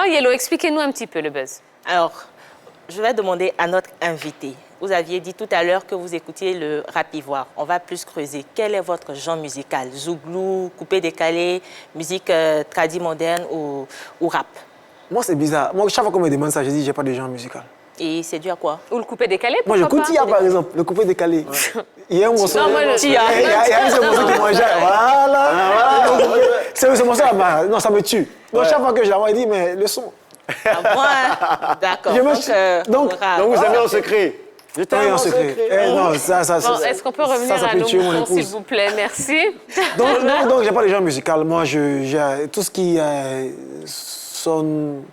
Alors, Yellow, expliquez-nous un petit peu le buzz. Alors, je vais demander à notre invité. Vous aviez dit tout à l'heure que vous écoutiez le rap ivoire. On va plus creuser. Quel est votre genre musical? Zouglou, coupé-décalé, musique tradie moderne ou rap? Moi, c'est bizarre. Moi, chaque fois qu'on me demande ça, je dis j'ai pas de genre musical. Et c'est dû à quoi? Ou le coupé-décalé, Moi, je pourquoi écoute Tia, par exemple, le coupé-décalé. Il y a un morceau... Non, moi, il y a un morceau qui mange... Voilà. Ce morceau-là, non, ça me tue. Donc, chaque fois que je l'envoie, il dit, mais le son... Ah bon? D'accord. Donc, vous aimez en secret. Je t'aime en secret. Non, ça, bon, est-ce qu'on peut revenir à nos moutons, s'il vous plaît? Merci. Donc, j'ai pas de genre musical. Moi, tout ce qui sonne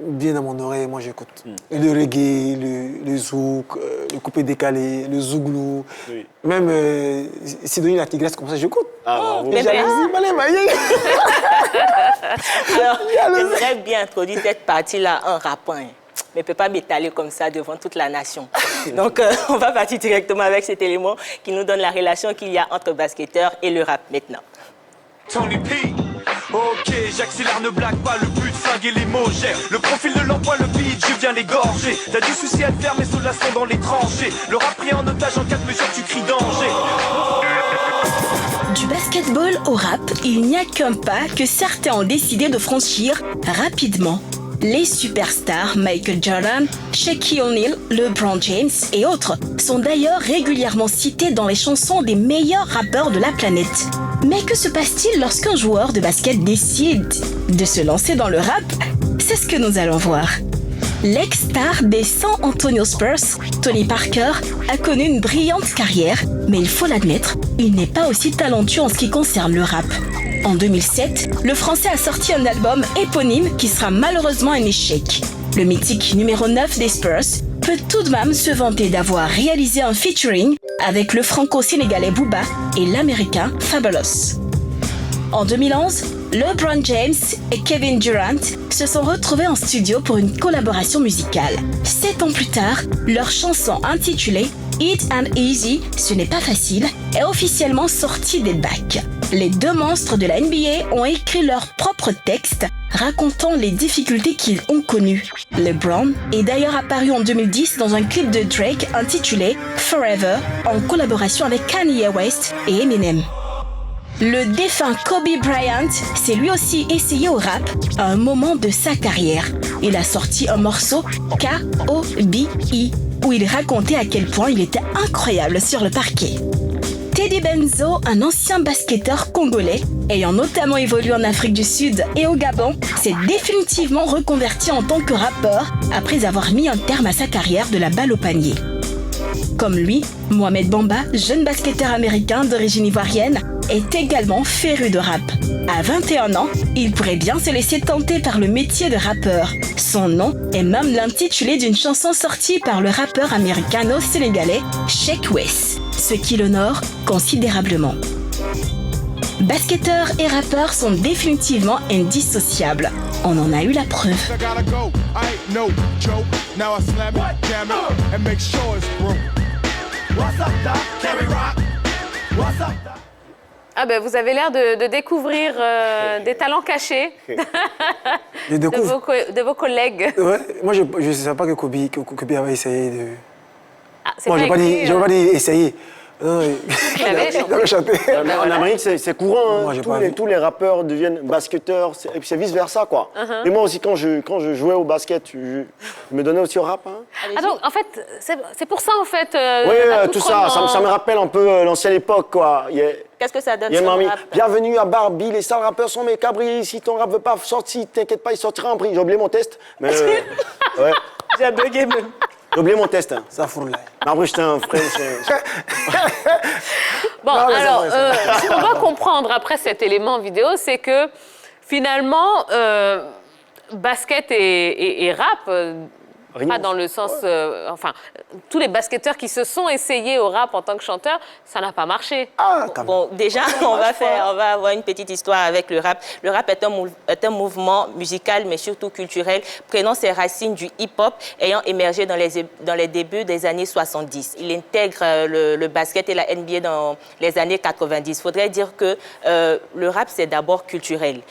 bien dans mon oreille, moi, j'écoute. Le reggae, le zouk, le coupé-décalé, le zouglou. Oui. Même Sidonie la Tigresse, comme ça, j'écoute. Ah, bravo. Alors, j'aimerais bien introduire cette partie-là en rappant. Mais ne peut pas m'étaler comme ça devant toute la nation. Donc, on va partir directement avec cet élément qui nous donne la relation qu'il y a entre basketteur et le rap maintenant. Tony P. Ok, j'accélère, ne blague pas, le but, flinguer les mots, gère. Le profil de l'emploi, le beat, je viens l'égorger. T'as du souci à te faire, mes soldats sont dans les tranchées. Le rap pris en otage en cas de mesure, tu cries danger. Du basketball au rap, il n'y a qu'un pas que certains ont décidé de franchir rapidement. Les superstars Michael Jordan, Shaquille O'Neal, LeBron James et autres sont d'ailleurs régulièrement cités dans les chansons des meilleurs rappeurs de la planète. Mais que se passe-t-il lorsqu'un joueur de basket décide de se lancer dans le rap? C'est ce que nous allons voir. L'ex-star des San Antonio Spurs, Tony Parker, a connu une brillante carrière, mais il faut l'admettre, il n'est pas aussi talentueux en ce qui concerne le rap. En 2007, le Français a sorti un album éponyme qui sera malheureusement un échec. Le mythique numéro 9 des Spurs peut tout de même se vanter d'avoir réalisé un featuring avec le franco-sénégalais Booba et l'américain Fabulous. En 2011, LeBron James et Kevin Durant se sont retrouvés en studio pour une collaboration musicale. 7 ans plus tard, leur chanson intitulée It and Easy, ce n'est pas facile, est officiellement sortie des bacs. Les deux monstres de la NBA ont écrit leur propre texte racontant les difficultés qu'ils ont connues. LeBron est d'ailleurs apparu en 2010 dans un clip de Drake intitulé Forever en collaboration avec Kanye West et Eminem. Le défunt Kobe Bryant s'est lui aussi essayé au rap à un moment de sa carrière. Il a sorti un morceau K.O.B.I. où il racontait à quel point il était incroyable sur le parquet. Teddy Benzo, un ancien basketteur congolais, ayant notamment évolué en Afrique du Sud et au Gabon, s'est définitivement reconverti en tant que rappeur après avoir mis un terme à sa carrière de la balle au panier. Comme lui, Mohamed Bamba, jeune basketteur américain d'origine ivoirienne, est également féru de rap. À 21 ans, il pourrait bien se laisser tenter par le métier de rappeur. Son nom est même l'intitulé d'une chanson sortie par le rappeur américano-sénégalais Sheck Wes, ce qui l'honore considérablement. Basketteurs et rappeurs sont définitivement indissociables. On en a eu la preuve. Ah ben, vous avez l'air de découvrir des talents cachés de vos collègues. Ouais, moi, je ne savais pas que Kobe avait essayé de... Ah, Moi, je n'ai pas dit essayer. Non, il avait chanté. En Amérique, c'est courant. Moi, Tous les rappeurs deviennent basketteurs. Et puis c'est vice-versa, quoi. Et moi aussi, quand je jouais au basket, je me donnais aussi au rap. Hein. Ah donc, en fait, c'est pour ça, en fait... Oui, tout ça me rappelle un peu l'ancienne époque, quoi. Qu'est-ce que ça donne Il y a sur le mamie. rap? Bienvenue à Barbie, les sales rappeurs sont mes cabris. Si ton rap veut pas sortir, t'inquiète pas, il sortira en prix. J'ai oublié mon test. Mais ouais. J'ai bugué même. J'ai oublié mon test. Hein. Ça fout là. Après, j'étais un frère. Bon, non, alors, ce qu'on doit comprendre après cet élément vidéo, c'est que finalement, basket et rap, Rien. Pas dans le sens... enfin, tous les basketteurs qui se sont essayés au rap en tant que chanteurs, ça n'a pas marché. Ah, quand même. Bon, déjà, on va avoir une petite histoire avec le rap. Le rap est un mouvement musical, mais surtout culturel, prenant ses racines du hip-hop, ayant émergé dans les débuts des années 70. Il intègre le basket et la NBA dans les années 90. Il faudrait dire que le rap, c'est d'abord culturel.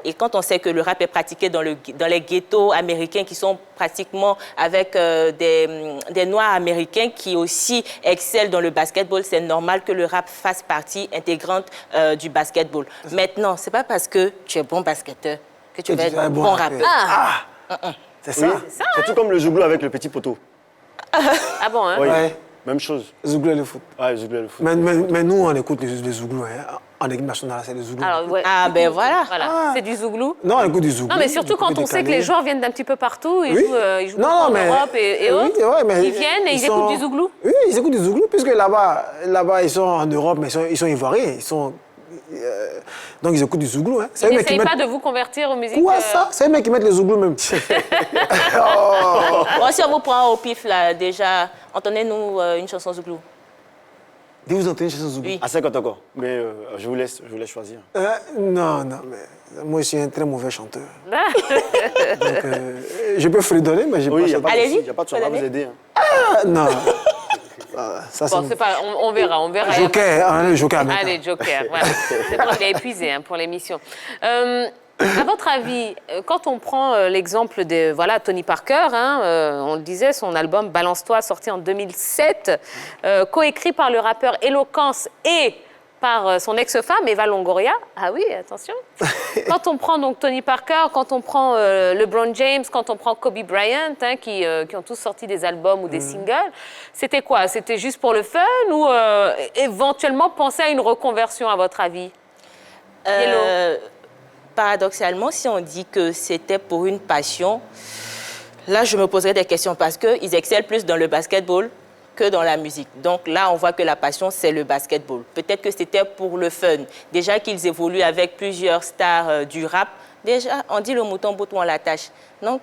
Et quand on sait que le rap est pratiqué dans les ghettos américains qui sont pratiquement avec des Noirs américains qui aussi excellent dans le basketball, c'est normal que le rap fasse partie intégrante du basketball. Maintenant, c'est pas parce que tu es bon basketteur que tu vas être un bon rappeur. C'est ça. Oui, c'est tout comme le zouglou avec le petit poteau. Ah bon, hein? Oui, Ouais. même chose. Zouglou et le foot. Ouais, le zouglou et le foot. Mais nous, on écoute les Zouglous. Hein. En équipe nationale, c'est les Zouglous. Alors, ouais. Ah, ben voilà. C'est du zouglou. Non, on écoute du Zouglou. Non, mais surtout quand on sait que les joueurs viennent d'un petit peu partout, ils jouent en Europe et autres. Oui, ouais, mais ils viennent et ils écoutent du zouglou. Oui, ils écoutent du Zouglou, puisque là-bas, ils sont en Europe, mais ils sont ivoiriens. Donc, ils écoutent du Zouglou. Hein. Ils n'essayent pas de vous convertir aux musiques... Quoi, ça? C'est eux mecs qui mettent les Zouglous, même. Bon, si on vous prend au pif, là, déjà, entendez-nous une chanson zouglou. Dès que vous entendez une chanson Zouglou. Oui. À 50 encore. Mais je vous laisse choisir. Non, mais moi, je suis un très mauvais chanteur. Donc, je peux fredonner, mais je Oui, il n'y a pas... pas de Allez-y, souci, il n'y a pas de souci, on va allez. vous aider. Hein. Ah, non. Ça, Bon, c'est pas... On verra. Joker, hein, le Joker. maintenant. Allez, Joker, voilà. C'est bon, il est épuisé hein, pour l'émission. À votre avis, quand on prend l'exemple de Tony Parker, on le disait, son album Balance-toi, sorti en 2007, coécrit par le rappeur Eloquence et par son ex-femme Eva Longoria. Ah oui, attention. Quand on prend donc Tony Parker, quand on prend LeBron James, quand on prend Kobe Bryant, qui ont tous sorti des albums ou des singles, c'était quoi? C'était juste pour le fun ou éventuellement penser à une reconversion, à votre avis? Paradoxalement, si on dit que c'était pour une passion, là, je me poserais des questions parce qu'ils excellent plus dans le basketball que dans la musique. Donc là, on voit que la passion, c'est le basketball. Peut-être que c'était pour le fun. Déjà qu'ils évoluent avec plusieurs stars du rap, déjà, on dit le mouton bout où on l'attache. Donc,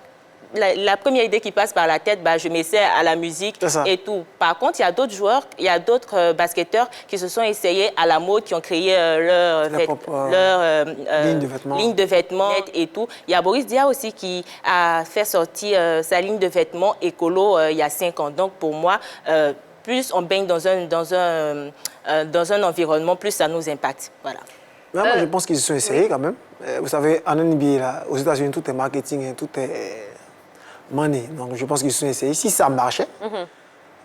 la première idée qui passe par la tête, je m'essaie à la musique et tout. Par contre, il y a d'autres joueurs, il y a d'autres basketteurs qui se sont essayés à la mode, qui ont créé leur ligne de vêtements et tout. Il y a Boris Dia aussi qui a fait sortir sa ligne de vêtements écolo il y a 5 ans. Donc pour moi, plus on baigne dans un environnement, plus ça nous impacte. Voilà. Moi, je pense qu'ils se sont essayés quand même. Vous savez, en NBA, là, aux États-Unis, tout est marketing, et tout est money. Donc, je pense qu'ils se sont essayés. Si ça marchait,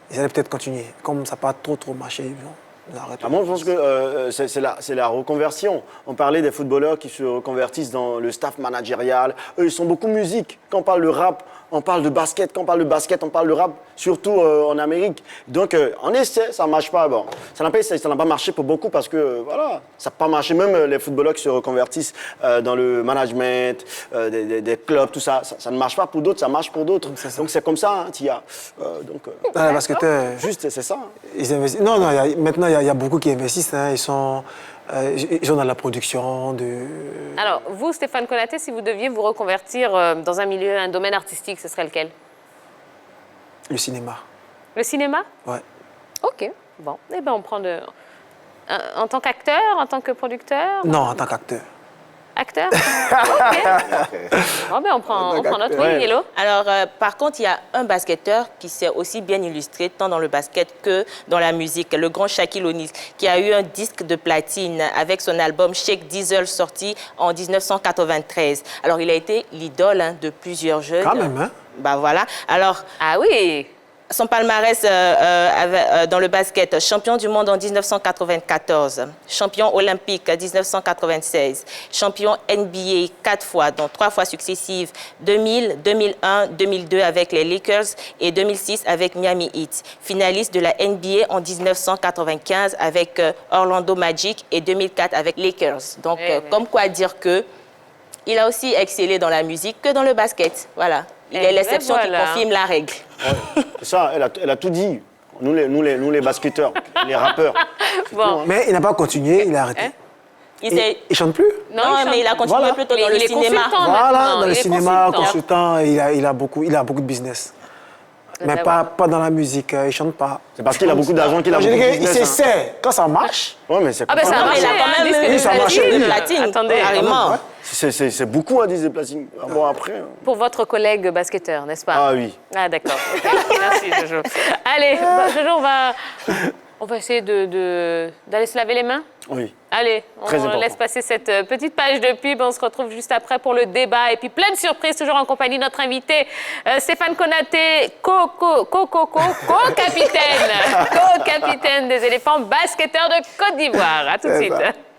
ils allaient peut-être continuer. Comme ça n'a pas trop marché, ils arrêtent. Moi, je pense que c'est la reconversion. On parlait des footballeurs qui se reconvertissent dans le staff managérial. Eux, ils sont beaucoup musique. Quand on parle de rap, on parle de basket. Quand on parle de basket, on parle de rap, surtout en Amérique. Donc, on essaie, ça ne marche pas. Bon, ça n'a pas marché pour beaucoup parce que, voilà, ça n'a pas marché. Même les footballeurs qui se reconvertissent dans le management, des clubs, tout ça, ça ne marche pas pour d'autres, ça marche pour d'autres. Donc, c'est comme ça, hein, Tia. Les basketteurs, juste, c'est ça. Ils investissent. Non, maintenant, il y a beaucoup qui investissent. Hein. Ils sont dans la production de... Alors, vous, Stéphane Konaté, si vous deviez vous reconvertir dans un domaine artistique, ce serait lequel? Le cinéma. Le cinéma? Ouais. OK. Bon, eh bien, on prend en tant qu'acteur, en tant que producteur? Non, en tant qu'acteur. Acteur? OK. Bon, ben, on prend notre... Oui, Yellow? Alors, par contre, il y a un basketteur qui s'est aussi bien illustré, tant dans le basket que dans la musique, le grand Shaquille O'Neal, qui a eu un disque de platine avec son album Shake Diesel, sorti en 1993. Alors, il a été l'idole de plusieurs jeunes. Quand même, hein? Voilà. Alors... Ah oui! Son palmarès dans le basket, champion du monde en 1994, champion olympique en 1996, champion NBA 4 fois, dont 3 fois successives, 2000, 2001, 2002 avec les Lakers et 2006 avec Miami Heat. Finaliste de la NBA en 1995 avec Orlando Magic et 2004 avec Lakers. Donc, comme quoi dire que il a aussi excellé dans la musique que dans le basket. Voilà. Il est l'exception qui confirme la règle. Ouais. Ça, elle a tout dit. Nous les basketteurs, les rappeurs. Bon. Mais il n'a pas continué, il a arrêté. Il chante plus? Non, mais il a continué plutôt dans le cinéma. Voilà, dans le il est cinéma, consultant, il a beaucoup de business. Mais pas dans la musique, il chante pas. C'est parce qu'il a beaucoup d'argent qu'il a Je beaucoup dis de qu'il business, hein. s'essaie. Quand ça marche, Ouais, mais c'est Ah ben ça a Non, mais marché, il a quand hein, même disque eu de ça a marché, platine. oui. platine, Attendez, carrément. ouais. C'est beaucoup à dire des platines. Ah bon, après. pour votre collègue basketteur, n'est-ce pas? Ah oui. Ah d'accord, ok. Merci Jojo. Allez, Jojo, on va essayer d'aller se laver les mains. Oui. Allez, Très on important. laisse passer cette petite page de pub. On se retrouve juste après pour le débat. Et puis plein de surprises, toujours en compagnie de notre invité, Stéphane Konaté, co-capitaine des éléphants basketteurs de Côte d'Ivoire. À tout de C'est suite. ça.